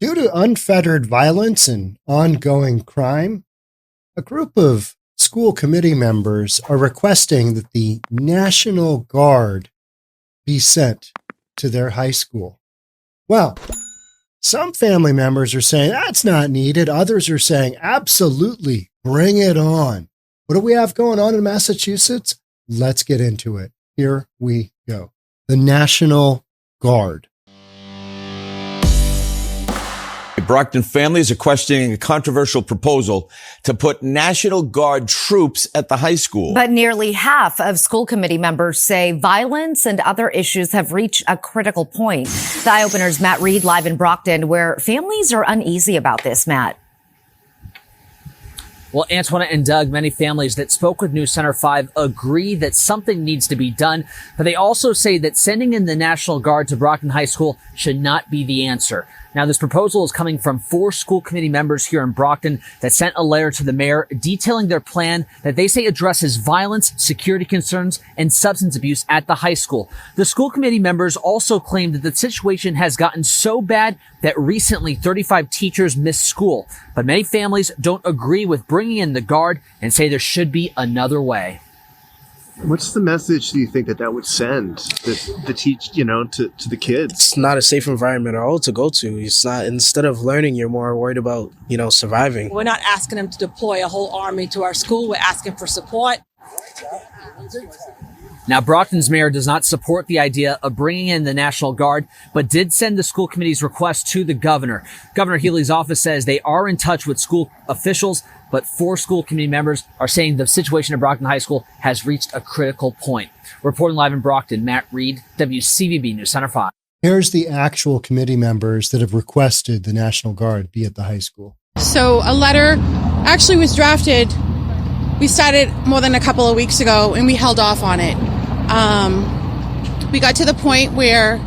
Due to unfettered violence and ongoing crime, a group of school committee members are requesting that the National Guard be sent to their high school. Well, some family members are saying that's not needed. Others are saying absolutely, bring it on. What do we have going on in Massachusetts? Let's get into it. Here we go. The National Guard. Brockton families are questioning a controversial proposal to put National Guard troops at the high school. But nearly half of school committee members say violence and other issues have reached a critical point. The Eye Opener's Matt Reed live in Brockton, where families are uneasy about this, Matt. Well, Antoinette and Doug, many families that spoke with News Center 5 agree that something needs to be done, but they also say that sending in the National Guard to Brockton High School should not be the answer. Now, this proposal is coming from 4 school committee members here in Brockton that sent a letter to the mayor detailing their plan that they say addresses violence, security concerns, and substance abuse at the high school. The school committee members also claim that the situation has gotten so bad that recently 35 teachers missed school. But many families don't agree with bringing in the Guard and say there should be another way. What's the message do you think that would send to the kids? It's not a safe environment at all to go to. It's not. Instead of learning, you're more worried about, surviving. We're not asking them to deploy a whole army to our school. We're asking for support. Now, Brockton's mayor does not support the idea of bringing in the National Guard, but did send the school committee's request to the governor. Governor Healey's office says they are in touch with school officials, but 4 school committee members are saying the situation at Brockton High School has reached a critical point. Reporting live in Brockton, Matt Reed, WCVB News Center 5. Here's the actual committee members that have requested the National Guard be at the high school. So a letter actually was drafted. We started more than a couple of weeks ago, and we held off on it. We got to the point where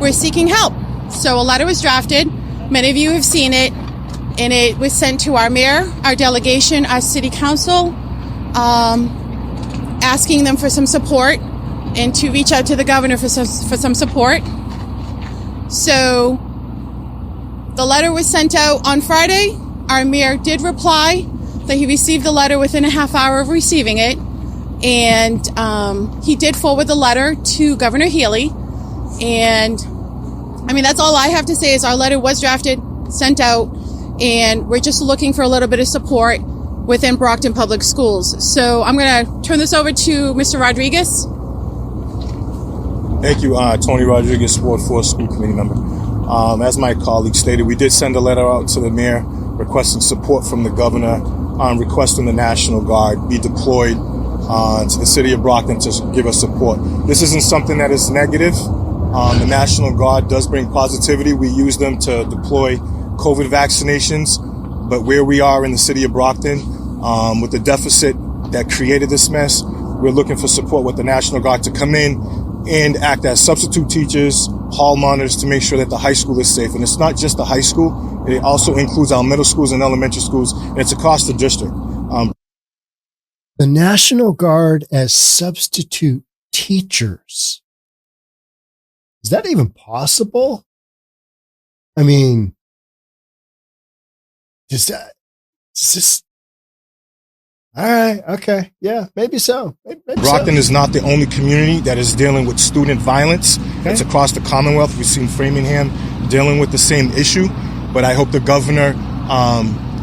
we're seeking help. So a letter was drafted. Many of you have seen it. And it was sent to our mayor, our delegation, our city council, asking them for some support and to reach out to the governor for some support. So the letter was sent out on Friday. Our mayor did reply that he received the letter within a half hour of receiving it. And he did forward the letter to Governor Healey. And that's all I have to say is our letter was drafted, sent out. And we're just looking for a little bit of support within Brockton Public Schools. So I'm going to turn this over to Mr. Rodriguez. Thank you, Tony Rodriguez, Ward 4 School Committee member. As my colleague stated, we did send a letter out to the mayor requesting support from the governor, requesting the National Guard be deployed to the city of Brockton to give us support. This isn't something that is negative. The National Guard does bring positivity. We use them to deploy COVID vaccinations, but where we are in the city of Brockton, with the deficit that created this mess, we're looking for support with the National Guard to come in and act as substitute teachers, hall monitors to make sure that the high school is safe. And it's not just the high school, it also includes our middle schools and elementary schools, and it's across the district. The National Guard as substitute teachers. Is that even possible? Is this? All right. Okay. Yeah, maybe so. Maybe Brockton is not the only community that is dealing with student violence. Okay. It's across the Commonwealth. We've seen Framingham dealing with the same issue, but I hope the governor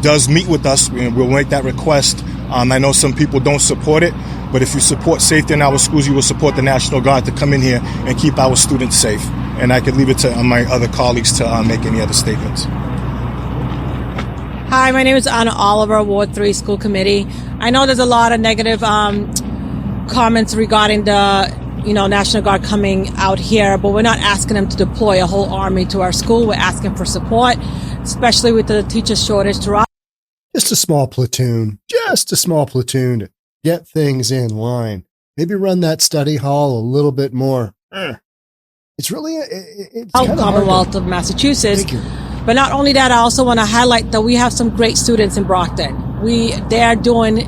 does meet with us. We'll make that request. I know some people don't support it, but if you support safety in our schools, you will support the National Guard to come in here and keep our students safe. And I could leave it to my other colleagues to make any other statements. Hi, my name is Anna Oliver, Ward 3 School Committee. I know there's a lot of negative comments regarding the National Guard coming out here, but we're not asking them to deploy a whole army to our school. We're asking for support, especially with the teacher shortage. Just a small platoon to get things in line. Maybe run that study hall a little bit more. It's really it's Commonwealth of Massachusetts. But not only that, I also want to highlight that we have some great students in Brockton. They are doing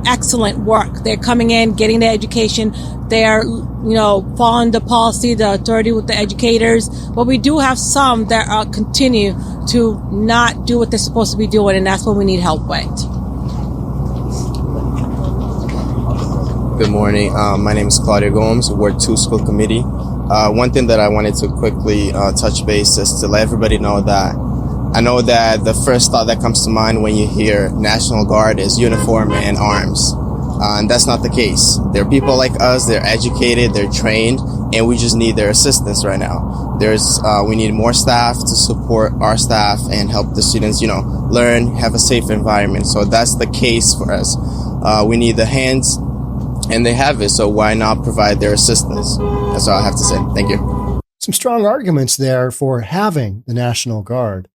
excellent work. They're coming in, getting their education. They're, following the policy, the authority with the educators. But we do have some that continue to not do what they're supposed to be doing, and that's what we need help with. Good morning. My name is Claudia Gomes, Ward 2 School Committee. One thing that I wanted to quickly touch base is to let everybody know that I know that the first thought that comes to mind when you hear National Guard is uniform and arms. And that's not the case. There are people like us, they're educated, they're trained, and we just need their assistance right now. We need more staff to support our staff and help the students, learn, have a safe environment. So that's the case for us. We need the hands, and they have it, so why not provide their assistance? That's all I have to say. Thank you. Some strong arguments there for having the National Guard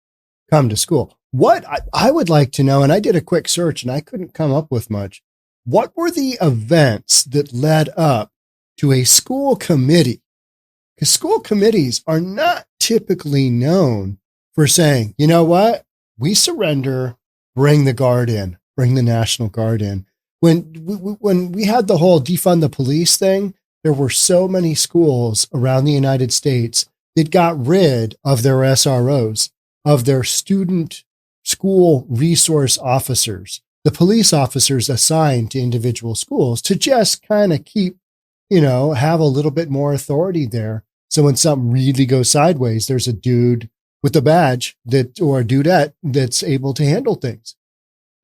come to school. What I would like to know, and I did a quick search and I couldn't come up with much, what were the events that led up to a school committee? Because school committees are not typically known for saying, you know what, we surrender, bring the Guard in, bring the National Guard in. When we had the whole defund the police thing, there were so many schools around the United States that got rid of their SROs, of their student school resource officers, the police officers assigned to individual schools, to just kind of keep, have a little bit more authority there. So when something really goes sideways, there's a dude with a badge or a dudette that's able to handle things.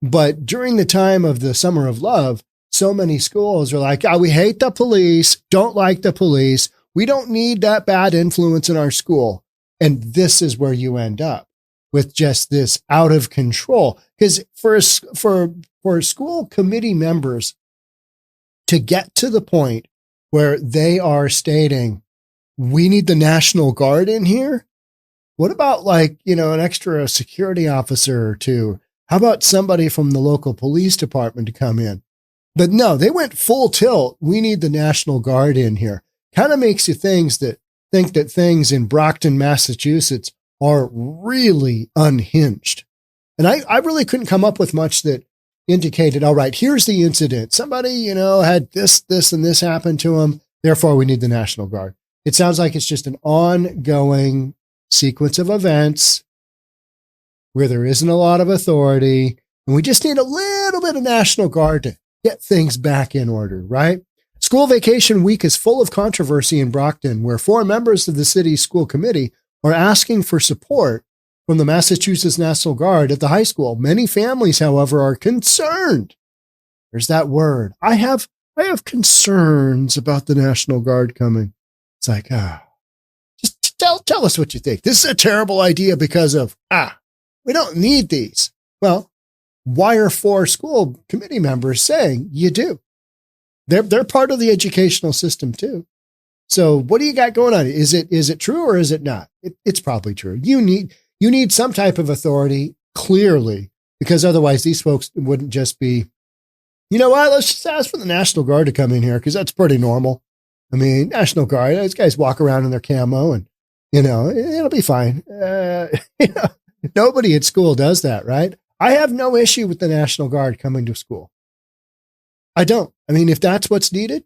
But during the time of the Summer of Love, so many schools are like, we hate the police, don't like the police. We don't need that bad influence in our school. And this is where you end up with just this out of control. Because for school committee members to get to the point where they are stating, we need the National Guard in here. What about an extra security officer or two? How about somebody from the local police department to come in? But no, they went full tilt. We need the National Guard in here. Kind of makes you think that things in Brockton, Massachusetts are really unhinged. And I really couldn't come up with much that indicated, all right, here's the incident. Somebody, had this, and this happen to them. Therefore, we need the National Guard. It sounds like it's just an ongoing sequence of events where there isn't a lot of authority, and we just need a little bit of National Guard to get things back in order, right? School vacation week is full of controversy in Brockton, where 4 members of the city's school committee are asking for support from the Massachusetts National Guard at the high school. Many families, however, are concerned. There's that word. I have concerns about the National Guard coming. It's like, just tell us what you think. This is a terrible idea because of, we don't need these. Well, why are 4 school committee members saying you do? They're part of the educational system too. So what do you got going on? Is it true or is it not? It's probably true. You need some type of authority, clearly, because otherwise these folks wouldn't just be, you know what, let's just ask for the National Guard to come in here because that's pretty normal. I mean, National Guard, those guys walk around in their camo and, it'll be fine. Nobody at school does that, right? I have no issue with the National Guard coming to school. I don't. I mean, if that's what's needed,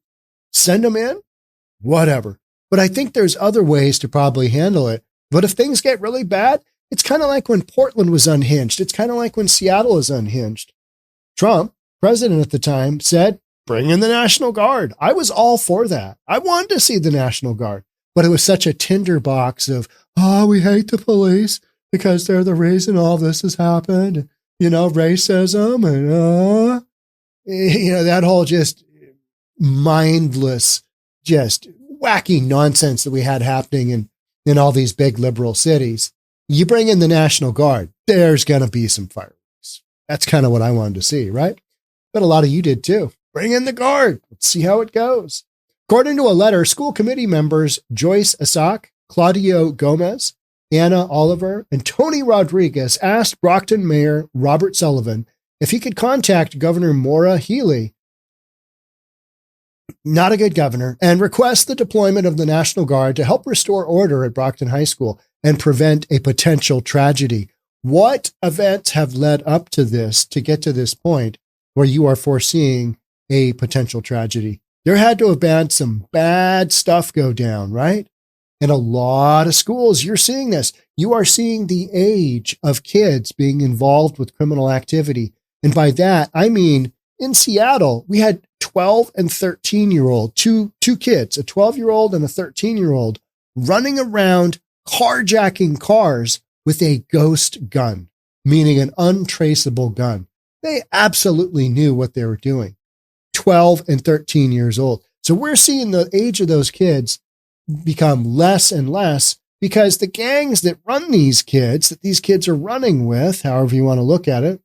send them in, whatever. But I think there's other ways to probably handle it. But if things get really bad, it's kind of like when Portland was unhinged. It's kind of like when Seattle is unhinged. Trump, president at the time, said, bring in the National Guard. I was all for that. I wanted to see the National Guard. But it was such a tinderbox of, we hate the police because they're the reason all this has happened. Racism and, that whole just mindless, just wacky nonsense that we had happening in all these big liberal cities. You bring in the National Guard, there's going to be some fireworks. That's kind of what I wanted to see, right? But a lot of you did too. Bring in the Guard. Let's see how it goes. According to a letter, school committee members Joyce Asak, Claudio Gomez, Anna Oliver, and Tony Rodriguez asked Brockton Mayor Robert Sullivan if he could contact Governor Maura Healey, not a good governor, and request the deployment of the National Guard to help restore order at Brockton High School and prevent a potential tragedy. What events have led up to this to get to this point where you are foreseeing a potential tragedy? There had to have been some bad stuff go down, right? In a lot of schools, you're seeing this. You are seeing the age of kids being involved with criminal activity. And by that, I mean, in Seattle, we had 12 and 13-year-old, two kids, a 12-year-old and a 13-year-old, running around carjacking cars with a ghost gun, meaning an untraceable gun. They absolutely knew what they were doing. 12 and 13 years old. So we're seeing the age of those kids become less and less because the gangs that run these kids, that these kids are running with, however you want to look at it,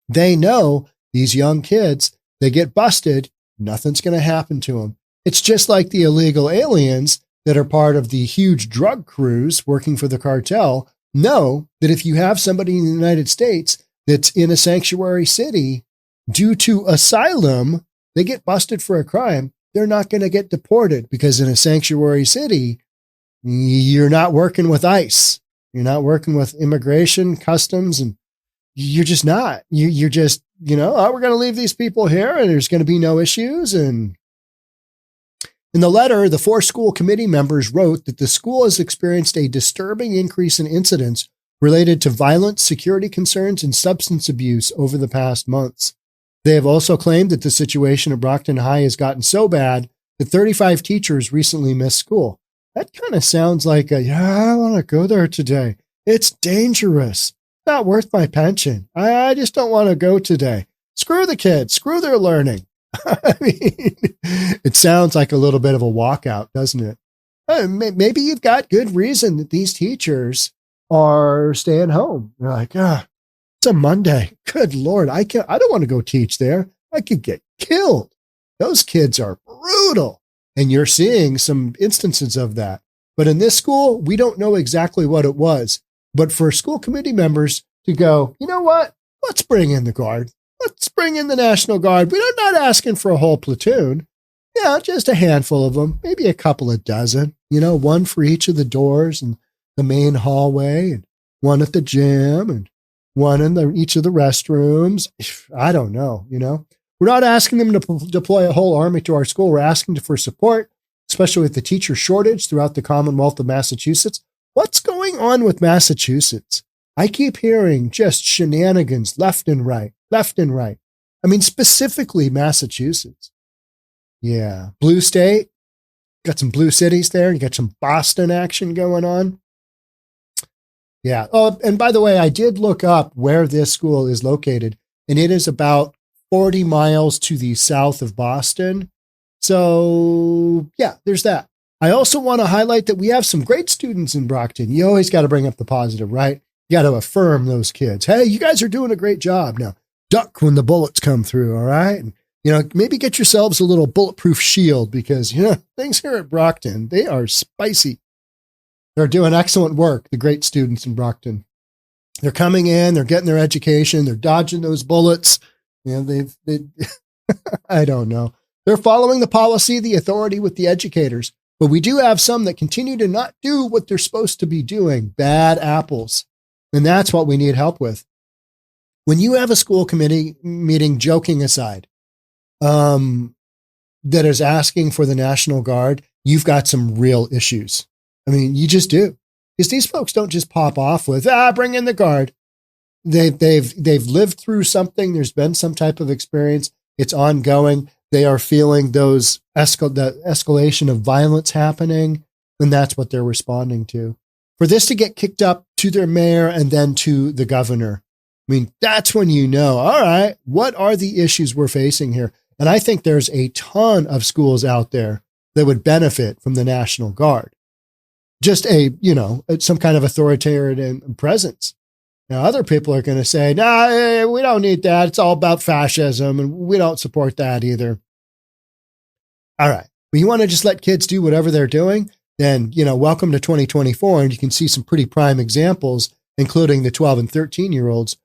they know these young kids, they get busted, nothing's going to happen to them. It's just like the illegal aliens that are part of the huge drug crews working for the cartel know that if you have somebody in the United States that's in a sanctuary city due to asylum, they get busted for a crime, they're not going to get deported because in a sanctuary city, you're not working with ICE. You're not working with immigration, customs, and you're just not. You're just, oh, we're going to leave these people here and there's going to be no issues. And in the letter, the 4 school committee members wrote that the school has experienced a disturbing increase in incidents related to violence, security concerns, and substance abuse over the past months. They have also claimed that the situation at Brockton High has gotten so bad that 35 teachers recently missed school. That kind of sounds like I want to go there today. It's dangerous. Not worth my pension. I just don't want to go today. Screw the kids. Screw their learning. I mean, it sounds like a little bit of a walkout, doesn't it? Maybe you've got good reason that these teachers are staying home. They're like, it's a Monday. Good Lord. I don't want to go teach there. I could get killed. Those kids are brutal. And you're seeing some instances of that. But in this school, we don't know exactly what it was. But for school committee members to go, you know what? Let's bring in the Guard. Let's bring in the National Guard. We're not asking for a whole platoon. Yeah, just a handful of them, maybe a couple of dozen, one for each of the doors and the main hallway, and one at the gym, and one in each of the restrooms. I don't know, We're not asking them to deploy a whole army to our school. We're asking for support, especially with the teacher shortage throughout the Commonwealth of Massachusetts. What's going on with Massachusetts? I keep hearing just shenanigans left and right. I mean, specifically Massachusetts. Yeah. Blue state. Got some blue cities there. You got some Boston action going on. Yeah. Oh, and by the way, I did look up where this school is located, and it is about 40 miles to the south of Boston. So yeah, there's that. I also want to highlight that we have some great students in Brockton. You always got to bring up the positive, right? You got to affirm those kids. Hey, you guys are doing a great job. Now, duck when the bullets come through, all right? And, maybe get yourselves a little bulletproof shield because, things here at Brockton, they are spicy. They're doing excellent work, the great students in Brockton. They're coming in, they're getting their education, they're dodging those bullets. They I don't know. They're following the policy, the authority with the educators. But we do have some that continue to not do what they're supposed to be doing, bad apples. And that's what we need help with. When you have a school committee meeting, joking aside, that is asking for the National Guard, you've got some real issues. I mean, you just do. Because these folks don't just pop off with, bring in the Guard. They've lived through something. There's been some type of experience. It's ongoing. They are feeling the escalation of violence happening, and that's what they're responding to. For this to get kicked up to their mayor and then to the governor, I mean, that's when all right, what are the issues we're facing here? And I think there's a ton of schools out there that would benefit from the National Guard. Just some kind of authoritarian presence. Now, other people are going to say, no, we don't need that. It's all about fascism, and we don't support that either. All right. But you want to just let kids do whatever they're doing? Then, welcome to 2024, and you can see some pretty prime examples, including the 12 and 13-year-olds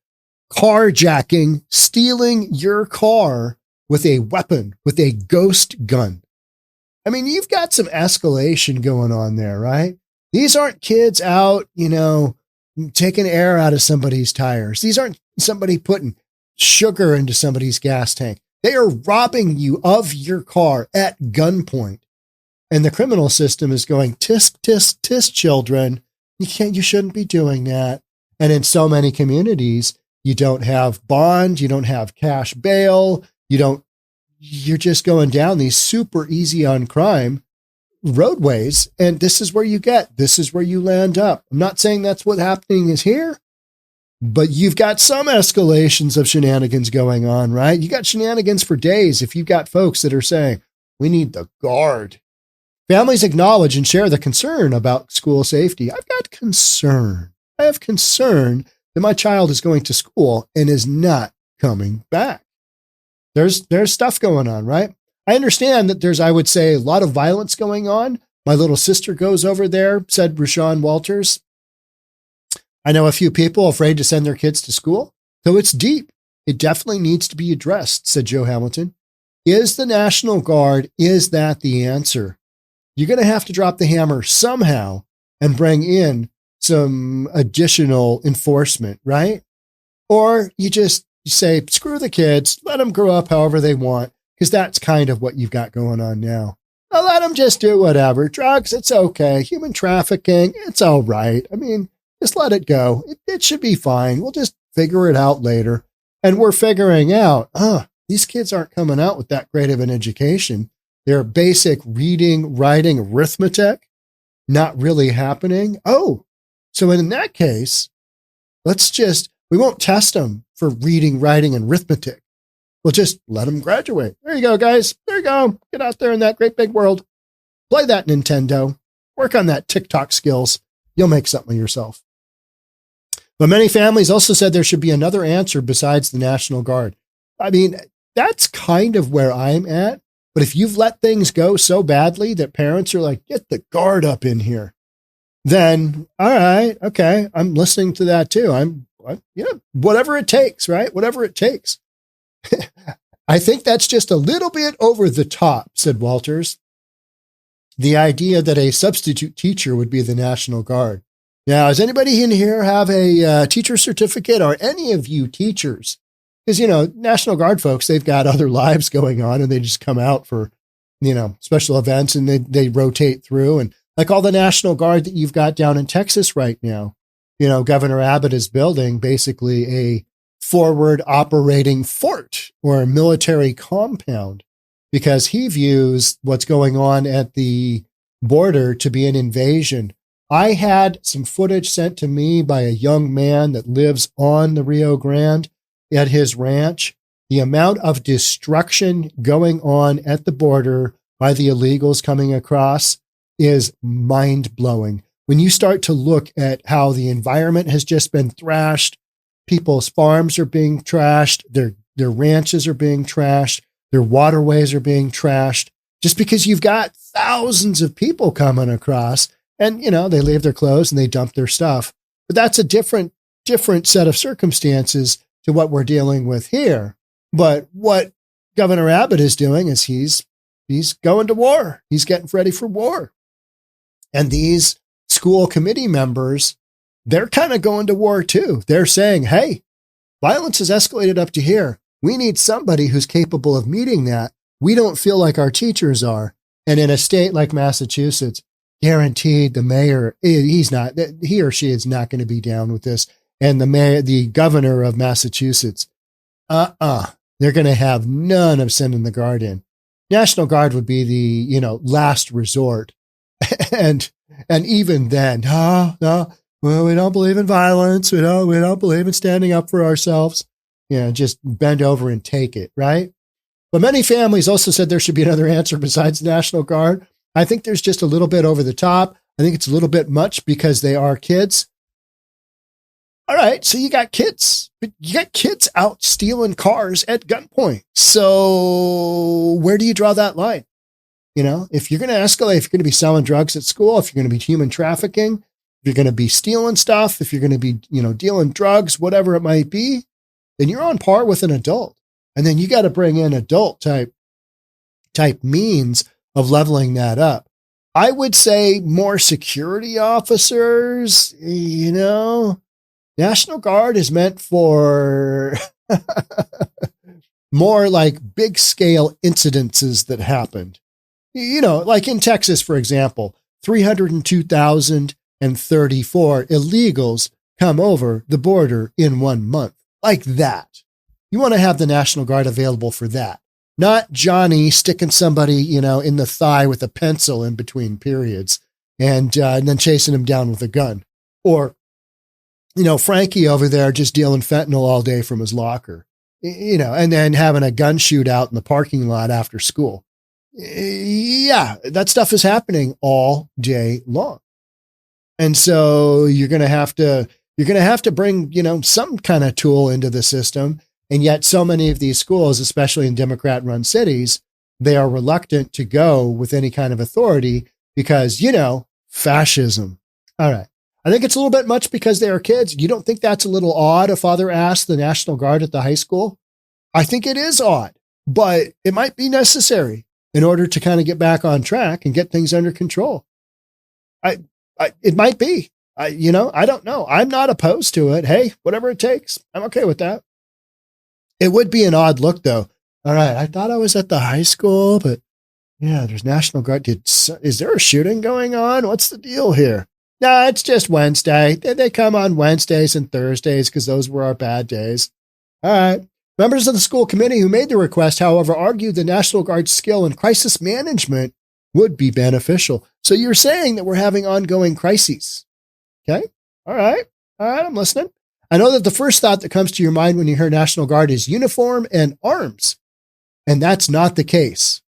carjacking, stealing your car with a weapon, with a ghost gun. I mean, you've got some escalation going on there, right? These aren't kids out, taking air out of somebody's tires. These aren't somebody putting sugar into somebody's gas tank. They are robbing you of your car at gunpoint. And the criminal system is going, tisk, tisk, tisk, children. You shouldn't be doing that. And in so many communities, you don't have bond, you don't have cash bail, you're just going down these super easy on crime roadways. And this is where you land up. I'm not saying that's what's happening is here, but you've got some escalations of shenanigans going on, right? You got shenanigans for days if you've got folks that are saying, we need the guard. Families acknowledge and share the concern about school safety. I've got concern. I have concern that my child is going to school and is not coming back. There's stuff going on, right? I understand that there's, I would say, a lot of violence going on. My little sister goes over there, said Rashawn Walters. I know a few people afraid to send their kids to school. So it's deep. It definitely needs to be addressed, said Joe Hamilton. Is the National Guard, is that the answer? You're going to have to drop the hammer somehow and bring in some additional enforcement, right? Or you just say, screw the kids, let them grow up however they want, because that's kind of what you've got going on now. I'll let them just do whatever. Drugs, it's okay. Human trafficking, it's all right. I mean, just let it go. It should be fine. We'll just figure it out later. And we're figuring out, these kids aren't coming out with that great of an education. Their basic reading, writing, arithmetic, not really happening. Oh, so in that case, we won't test them for reading, writing, and arithmetic. We'll just let them graduate. There you go, guys. There you go. Get out there in that great big world. Play that Nintendo. Work on that TikTok skills. You'll make something of yourself. But many families also said there should be another answer besides the National Guard. I mean, that's kind of where I'm at. But if you've let things go so badly that parents are like, get the guard up in here, then, all right, okay, I'm listening to that too. Whatever it takes, right? Whatever it takes. I think that's just a little bit over the top, said Walters. The idea that a substitute teacher would be the National Guard. Now, does anybody in here have a teacher certificate, or any of you teachers? Because, National Guard folks, they've got other lives going on and they just come out for, special events and they rotate through. And like all the National Guard that you've got down in Texas right now, Governor Abbott is building basically a forward operating fort or a military compound because he views what's going on at the border to be an invasion. I had some footage sent to me by a young man that lives on the Rio Grande at his ranch. The amount of destruction going on at the border by the illegals coming across is mind-blowing. When you start to look at how the environment has just been thrashed, people's farms are being trashed, their ranches are being trashed, their waterways are being trashed, just because you've got thousands of people coming across and, they leave their clothes and they dump their stuff. But that's a different set of circumstances to what we're dealing with here. But what Governor Abbott is doing is he's going to war. He's getting ready for war. And these school committee members, they're kind of going to war too. They're saying, hey, violence has escalated up to here. We need somebody who's capable of meeting that. We don't feel like our teachers are. And in a state like Massachusetts, guaranteed the mayor, he or she is not going to be down with this. And the governor of Massachusetts, they're going to have none of sending the Guard in. National Guard would be the, last resort. and even then, no, well, we don't believe in violence. We don't believe in standing up for ourselves. Just bend over and take it, right? But many families also said there should be another answer besides the National Guard. I think there's just a little bit over the top. I think it's a little bit much because they are kids. All right, so you got kids, but you got kids out stealing cars at gunpoint. So where do you draw that line? If you're going to escalate, if you're going to be selling drugs at school, if you're going to be human trafficking, if you're going to be stealing stuff, if you're going to be, dealing drugs, whatever it might be, then you're on par with an adult. And then you got to bring in adult type means of leveling that up. I would say more security officers, National Guard is meant for more like big scale incidences that happened. Like in Texas, for example, 302,034 illegals come over the border in 1 month. Like that. You want to have the National Guard available for that. Not Johnny sticking somebody, in the thigh with a pencil in between periods and then chasing him down with a gun. Or, Frankie over there just dealing fentanyl all day from his locker, and then having a gun shootout in the parking lot after school. Yeah, that stuff is happening all day long. And so you're going to have to bring, some kind of tool into the system. And yet so many of these schools, especially in Democrat-run cities, they are reluctant to go with any kind of authority because, fascism. All right. I think it's a little bit much because they are kids. You don't think that's a little odd? A father asked the National Guard at the high school. I think it is odd, but it might be necessary in order to kind of get back on track and get things under control. It might be. I don't know. I'm not opposed to it. Hey, whatever it takes. I'm okay with that. It would be an odd look, though. All right, I thought I was at the high school, but yeah, there's National Guard. Is there a shooting going on? What's the deal here? No, it's just Wednesday. They come on Wednesdays and Thursdays because those were our bad days. All right. Members of the school committee who made the request, however, argued the National Guard's skill in crisis management would be beneficial. So you're saying that we're having ongoing crises. Okay. All right. I'm listening. I know that the first thought that comes to your mind when you hear National Guard is uniform and arms. And that's not the case.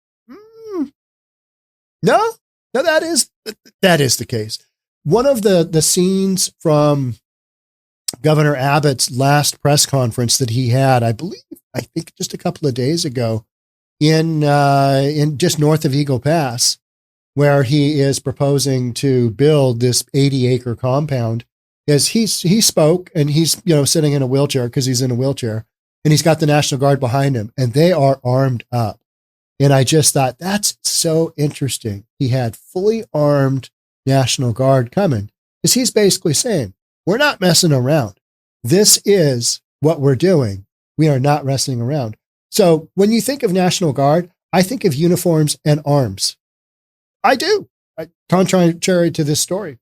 No, that is the case. One of the scenes from Governor Abbott's last press conference that he had, I think just a couple of days ago in just north of Eagle Pass, where he is proposing to build this 80-acre compound, is he spoke, and he's, sitting in a wheelchair because he's in a wheelchair, and he's got the National Guard behind him, and they are armed up. And I just thought, that's so interesting. He had fully armed National Guard coming, because he's basically saying, we're not messing around. This is what we're doing. We are not messing around. So when you think of National Guard, I think of uniforms and arms. I do. Contrary to this story.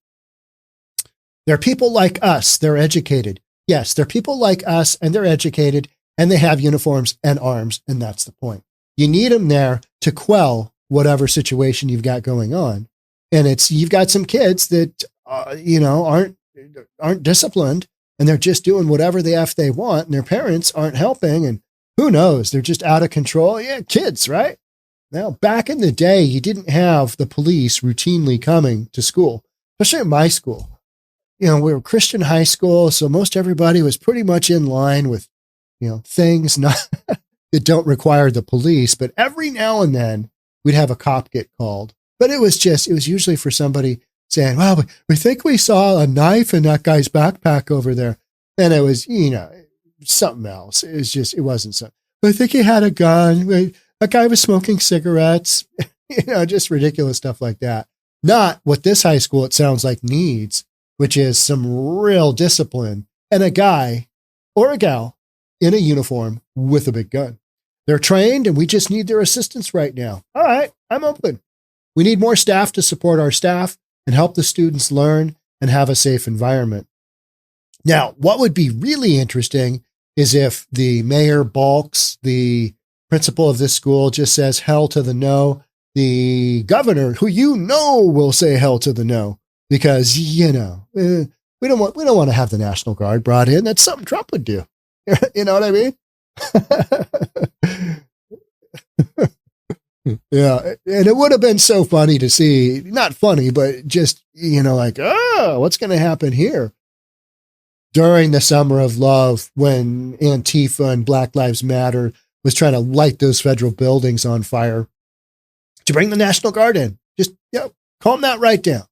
They're people like us. They're educated. Yes, they're people like us, and they're educated, and they have uniforms and arms, and that's the point. You need them there to quell whatever situation you've got going on. And you've got some kids that, aren't disciplined, and they're just doing whatever the F they want, and their parents aren't helping, and who knows, they're just out of control. Yeah, kids, right? Now, back in the day, you didn't have the police routinely coming to school, especially at my school. We were a Christian high school, so most everybody was pretty much in line with, things not that don't require the police. But every now and then, we'd have a cop get called. But it was usually for somebody saying, well, we think we saw a knife in that guy's backpack over there. And it was, something else. It wasn't something. I think he had a gun. That guy was smoking cigarettes, just ridiculous stuff like that. Not what this high school, it sounds like, needs, which is some real discipline and a guy or a gal in a uniform with a big gun. They're trained, and we just need their assistance right now. All right, I'm open. We need more staff to support our staff and help the students learn and have a safe environment. Now, what would be really interesting is if the mayor balks, the principal of this school just says hell to the no. The governor, who will say hell to the no, because we don't want to have the National Guard brought in. That's something Trump would do. You know what I mean? Yeah, and it would have been so funny to see, not funny, but just, what's going to happen here? During the Summer of Love, when Antifa and Black Lives Matter was trying to light those federal buildings on fire, to bring the National Guard in, just calm that right down.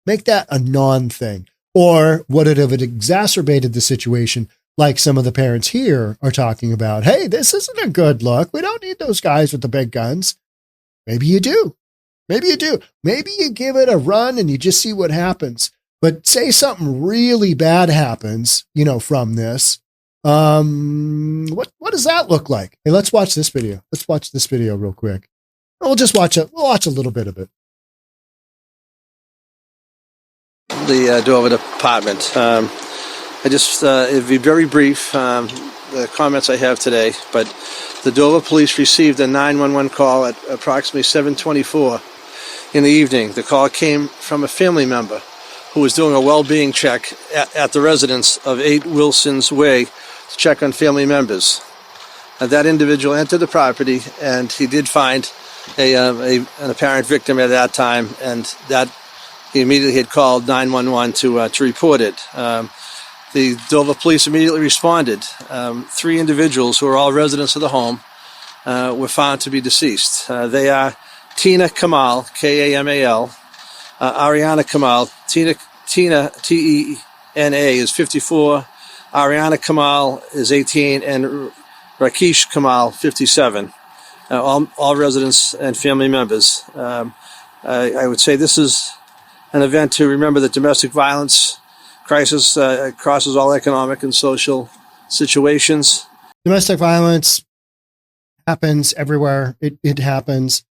Make that a non-thing. Or would it have exacerbated the situation, like some of the parents here are talking about? Hey, this isn't a good look. We don't need those guys with the big guns. Maybe you do. Maybe you give it a run and you just see what happens. But say something really bad happens, from this. What does that look like? Hey, let's watch this video. Let's watch this video real quick. We'll just watch a little bit of it. The Dover Department. It'd be very brief, the comments I have today, but the Dover police received a 911 call at approximately 7:24 in the evening. The call came from a family member who was doing a well-being check at the residence of 8 Wilson's Way to check on family members. That individual entered the property, and he did find an apparent victim at that time, and that he immediately had called 911 to report it. The Dover police immediately responded. 3 individuals who are all residents of the home were found to be deceased. They are Tina Kamal, Kamal, Ariana Kamal. Tina, T-E-N-A, is 54. Ariana Kamal is 18, and Rakesh Kamal, 57. All residents and family members. I would say this is an event to remember that domestic violence crisis crosses all economic and social situations. Domestic violence happens everywhere. It happens.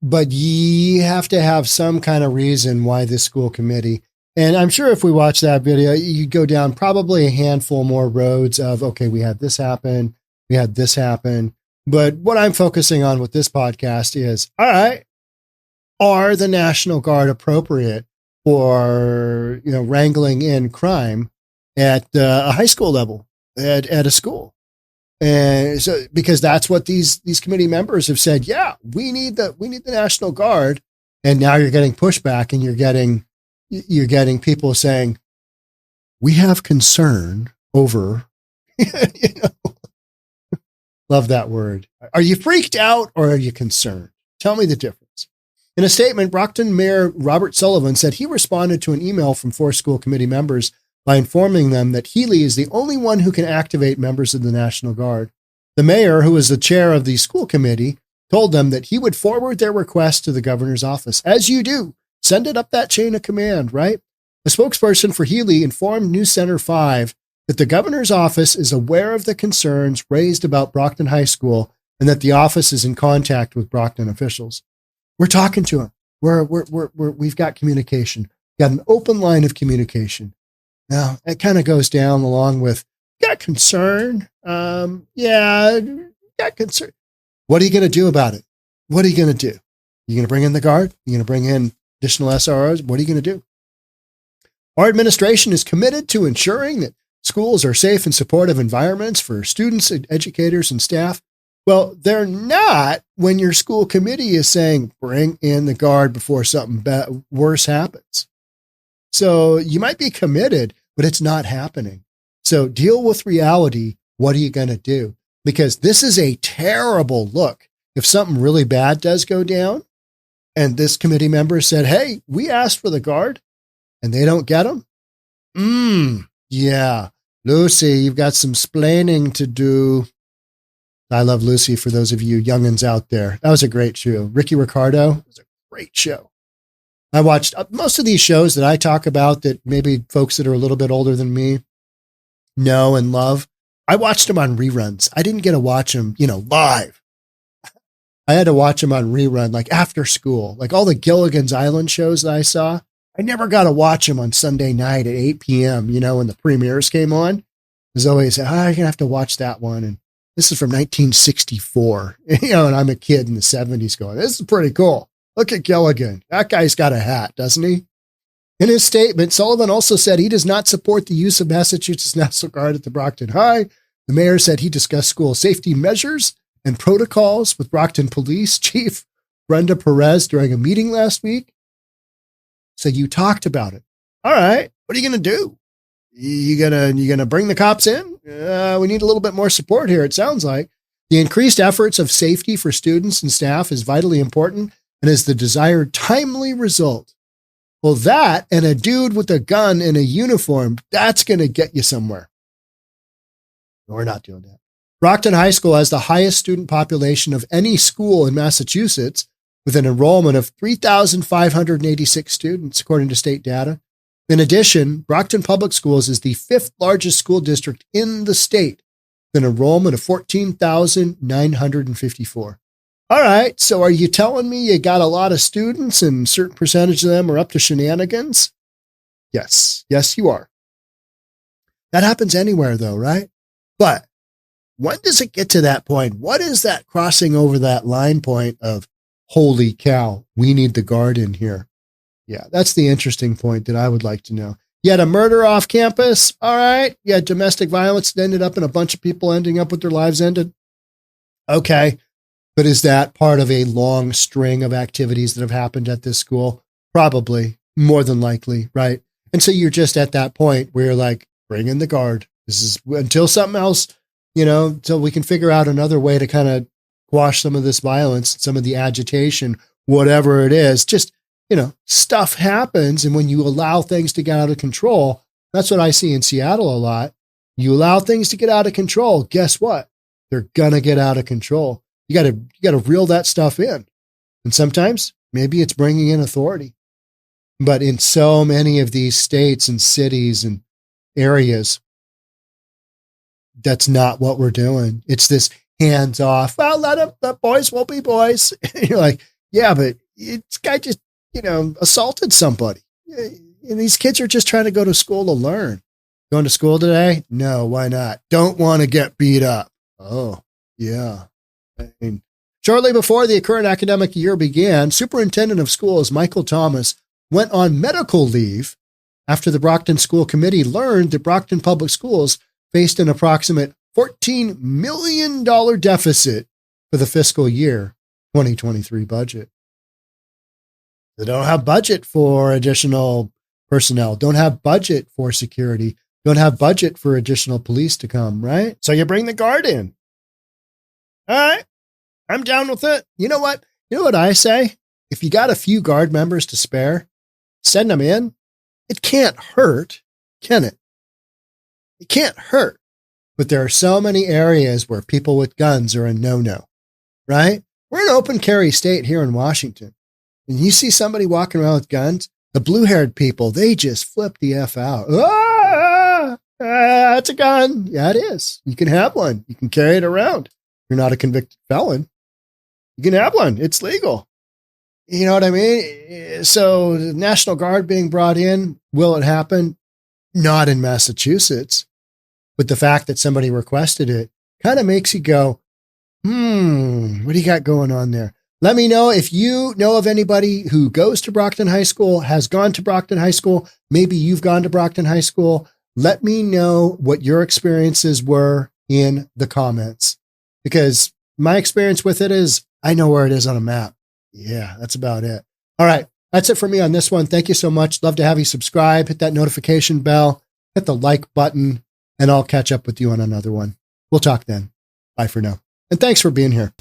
But you have to have some kind of reason why this school committee, and I'm sure if we watch that video, you go down probably a handful more roads of, okay, we had this happen. We had this happen. But what I'm focusing on with this podcast is, all right, are the National Guard appropriate for, wrangling in crime at a high school level, at a school? And so, because that's what these committee members have said, yeah, we need the National Guard. And now you're getting pushback, and you're getting people saying, we have concern over, love that word. Are you freaked out or are you concerned? Tell me the difference. In a statement, Brockton Mayor Robert Sullivan said he responded to an email from 4 school committee members by informing them that Healey is the only one who can activate members of the National Guard. The mayor, who is the chair of the school committee, told them that he would forward their request to the governor's office. As you do, send it up that chain of command, right? A spokesperson for Healey informed News Center 5 that the governor's office is aware of the concerns raised about Brockton High School and that the office is in contact with Brockton officials. We're talking to him. We've got communication. Got an open line of communication. Now, it kind of goes down along with, got concern. Got concern. What are you going to do about it? What are you going to do? You going to bring in the Guard? You going to bring in additional SROs? What are you going to do? Our administration is committed to ensuring that schools are safe and supportive environments for students, educators, and staff. Well, they're not when your school committee is saying, bring in the Guard before something worse happens. So you might be committed, but it's not happening. So deal with reality. What are you going to do? Because this is a terrible look. If something really bad does go down, and this committee member said, hey, we asked for the Guard, and they don't get them. Yeah. Lucy, you've got some splaining to do. I love Lucy, for those of you youngins out there. That was a great show. Ricky Ricardo was a great show. I watched most of these shows that I talk about that maybe folks that are a little bit older than me know and love. I watched them on reruns. I didn't get to watch them, live. I had to watch them on rerun, like after school, like all the Gilligan's Island shows that I saw. I never got to watch them on Sunday night at 8 p.m., when the premieres came on. There's always, you're going to have to watch that one. And this is from 1964, and I'm a kid in the 70s going, this is pretty cool. Look at Gilligan. That guy's got a hat, doesn't he? In his statement, Sullivan also said he does not support the use of Massachusetts National Guard at the Brockton High. The mayor said he discussed school safety measures and protocols with Brockton Police Chief Brenda Perez during a meeting last week. So you talked about it. All right. What are you going to do? You gonna bring the cops in? We need a little bit more support here, it sounds like. The increased efforts of safety for students and staff is vitally important and is the desired timely result. Well, that and a dude with a gun in a uniform, that's going to get you somewhere. We're not doing that. Brockton High School has the highest student population of any school in Massachusetts, with an enrollment of 3,586 students, according to state data. In addition, Brockton Public Schools is the 5th largest school district in the state, with an enrollment of 14,954. All right. So are you telling me you got a lot of students and a certain percentage of them are up to shenanigans? Yes. Yes, you are. That happens anywhere though, right? But when does it get to that point? What is that crossing over that line point of, holy cow, we need the guard in here? Yeah, that's the interesting point that I would like to know. You had a murder off campus. All right. You had domestic violence that ended up in a bunch of people ending up with their lives ended. Okay. But is that part of a long string of activities that have happened at this school? Probably, more than likely, right? And so you're just at that point where you're like, bring in the guard. This is until something else, until we can figure out another way to kind of quash some of this violence, some of the agitation, whatever it is. Just, stuff happens. And when you allow things to get out of control, that's what I see in Seattle a lot. You allow things to get out of control. Guess what? They're going to get out of control. You got to reel that stuff in. And sometimes maybe it's bringing in authority. But in so many of these states and cities and areas, that's not what we're doing. It's this hands off. Well, let boys will be boys. You're like, yeah, but this guy just, assaulted somebody. And these kids are just trying to go to school to learn. Going to school today? No, why not? Don't want to get beat up. Oh, yeah. Shortly before the current academic year began, Superintendent of Schools Michael Thomas went on medical leave after the Brockton School Committee learned that Brockton Public Schools faced an approximate $14 million deficit for the fiscal year 2023 budget. They don't have budget for additional personnel, don't have budget for security, don't have budget for additional police to come, right? So you bring the guard in. All right, I'm down with it. You know what? You know what I say? If you got a few guard members to spare, send them in. It can't hurt, can it? It can't hurt. But there are so many areas where people with guns are a no-no, right? We're an open carry state here in Washington. And you see somebody walking around with guns, the blue-haired people, they just flip the F out. That's a gun. Yeah, it is. You can have one. You can carry it around. You're not a convicted felon. You can have one. It's legal. You know what I mean? So the National Guard being brought in, will it happen? Not in Massachusetts. But the fact that somebody requested it kind of makes you go, what do you got going on there? Let me know if you know of anybody who goes to Brockton High School, has gone to Brockton High School. Maybe you've gone to Brockton High School. Let me know what your experiences were in the comments, because my experience with it is I know where it is on a map. Yeah, that's about it. All right. That's it for me on this one. Thank you so much. Love to have you subscribe, hit that notification bell, hit the like button, and I'll catch up with you on another one. We'll talk then. Bye for now. And thanks for being here.